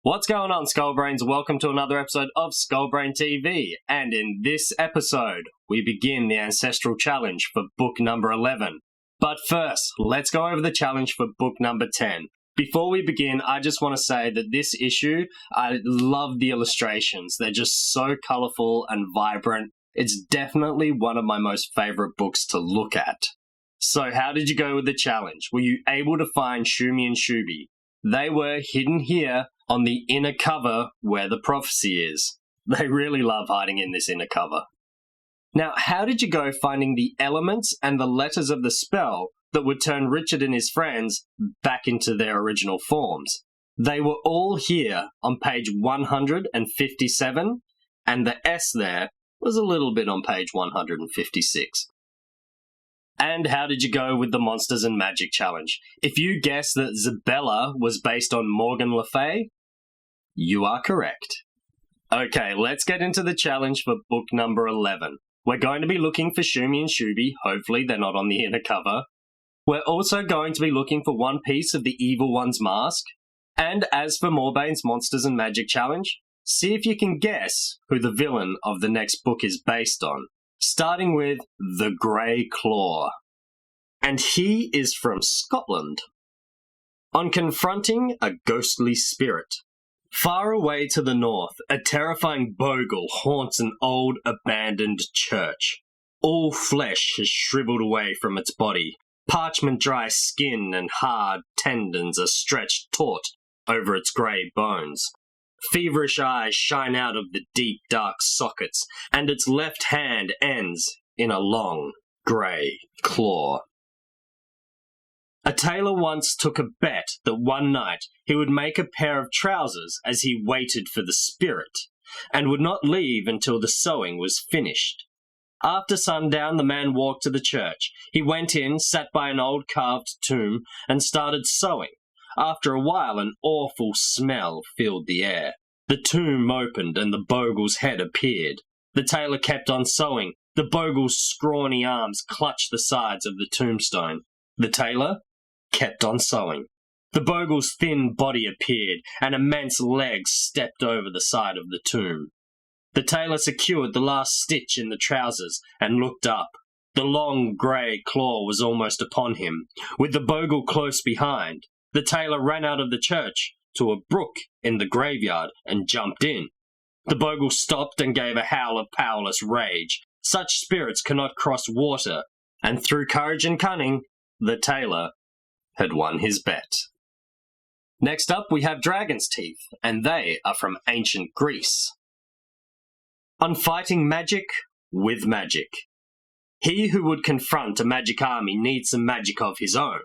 What's going on, Skullbrains? Welcome to another episode of Skullbrain TV. And in this episode, we begin the Ancestral Challenge for book number 11. But first, let's go over the challenge for book number 10. Before we begin, I just want to say that this issue, I love the illustrations. They're just so colorful and vibrant. It's definitely one of my most favorite books to look at. So how did you go with the challenge? Were you able to find Shumi and Shubi? They were hidden here on the inner cover where the prophecy is. They really love hiding in this inner cover. Now, how did you go finding the elements and the letters of the spell that would turn Richard and his friends back into their original forms? They were all here on page 157, and the S there was a little bit on page 156. And how did you go with the Monsters and Magic challenge? If you guessed that Zabella was based on Morgan Le Fay, you are correct. Okay, let's get into the challenge for book number 11. We're going to be looking for Shumi and Shubi. Hopefully they're not on the inner cover. We're also going to be looking for one piece of the Evil One's mask. And as for Morbane's Monsters and Magic challenge, see if you can guess who the villain of the next book is based on. Starting with the Grey Claw. And he is from Scotland. On confronting a ghostly spirit. Far away to the north, a terrifying bogle haunts an old abandoned church. All flesh has shriveled away from its body. Parchment-dry skin and hard tendons are stretched taut over its grey bones. Feverish eyes shine out of the deep, dark sockets, and its left hand ends in a long, grey claw. A tailor once took a bet that one night he would make a pair of trousers as he waited for the spirit, and would not leave until the sewing was finished. After sundown, the man walked to the church. He went in, sat by an old carved tomb, and started sewing. After a while, an awful smell filled the air. The tomb opened and the bogle's head appeared. The tailor kept on sewing. The bogle's scrawny arms clutched the sides of the tombstone. The tailor kept on sewing. The bogle's thin body appeared, and immense legs stepped over the side of the tomb. The tailor secured the last stitch in the trousers and looked up. The long grey claw was almost upon him, with the bogle close behind. The tailor ran out of the church to a brook in the graveyard and jumped in. The bogle stopped and gave a howl of powerless rage. Such spirits cannot cross water, and through courage and cunning, the tailor had won his bet. Next up, we have Dragon's Teeth, and they are from ancient Greece. On fighting magic with magic. He who would confront a magic army needs some magic of his own.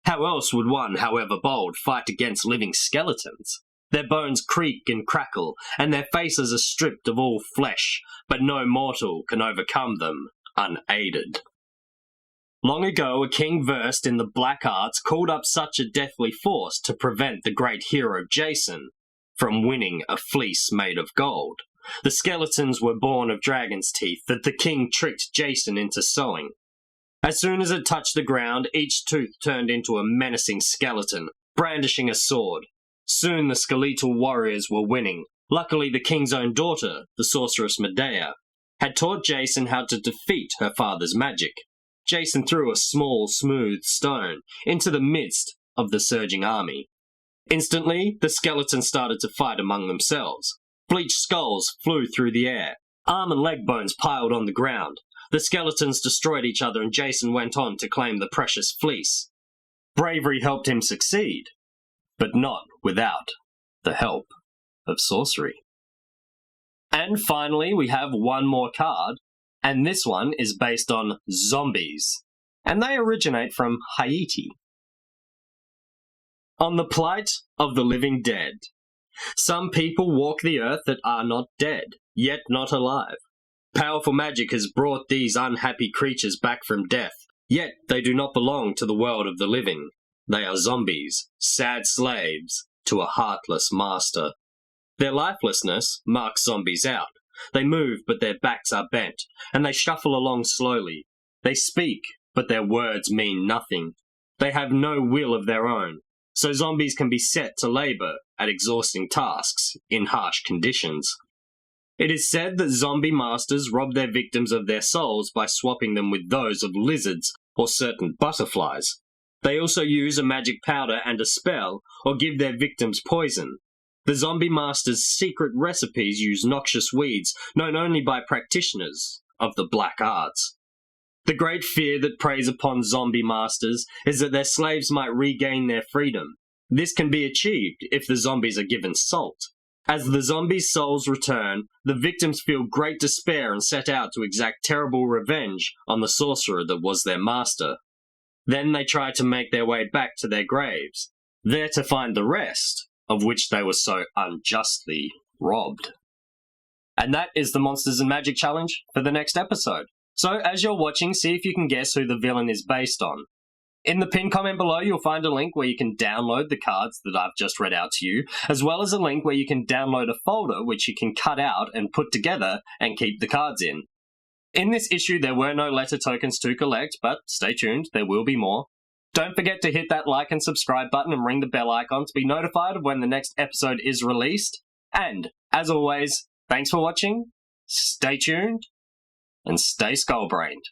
How else would one, however bold, fight against living skeletons? Their bones creak and crackle, and their faces are stripped of all flesh, but no mortal can overcome them unaided. Long ago, a king versed in the black arts called up such a deathly force to prevent the great hero Jason from winning a fleece made of gold. The skeletons were born of dragon's teeth that the king tricked Jason into sewing. As soon as it touched the ground, each tooth turned into a menacing skeleton, brandishing a sword. Soon the skeletal warriors were winning. Luckily, the king's own daughter, the sorceress Medea, had taught Jason how to defeat her father's magic. Jason threw a small, smooth stone into the midst of the surging army. Instantly, the skeletons started to fight among themselves. Bleached skulls flew through the air. Arm and leg bones piled on the ground. The skeletons destroyed each other, and Jason went on to claim the precious fleece. Bravery helped him succeed, but not without the help of sorcery. And finally, we have one more card, and this one is based on zombies, and they originate from Haiti. On the plight of the living dead. Some people walk the earth that are not dead, yet not alive. Powerful magic has brought these unhappy creatures back from death, yet they do not belong to the world of the living. They are zombies, sad slaves to a heartless master. Their lifelessness marks zombies out. They move, but their backs are bent, and they shuffle along slowly. They speak, but their words mean nothing. They have no will of their own, so zombies can be set to labor at exhausting tasks in harsh conditions. It is said that zombie masters rob their victims of their souls by swapping them with those of lizards or certain butterflies. They also use a magic powder and a spell, or give their victims poison. The zombie masters' secret recipes use noxious weeds known only by practitioners of the black arts. The great fear that preys upon zombie masters is that their slaves might regain their freedom. This can be achieved if the zombies are given salt. As the zombies' souls return, the victims feel great despair and set out to exact terrible revenge on the sorcerer that was their master. Then they try to make their way back to their graves, there to find the rest of which they were so unjustly robbed. And that is the Monsters and Magic challenge for the next episode. So as you're watching, see if you can guess who the villain is based on. In the pinned comment below, you'll find a link where you can download the cards that I've just read out to you, as well as a link where you can download a folder which you can cut out and put together and keep the cards in. In this issue, there were no letter tokens to collect, but stay tuned, there will be more. Don't forget to hit that like and subscribe button and ring the bell icon to be notified of when the next episode is released. And, as always, thanks for watching, stay tuned, and stay skull-brained.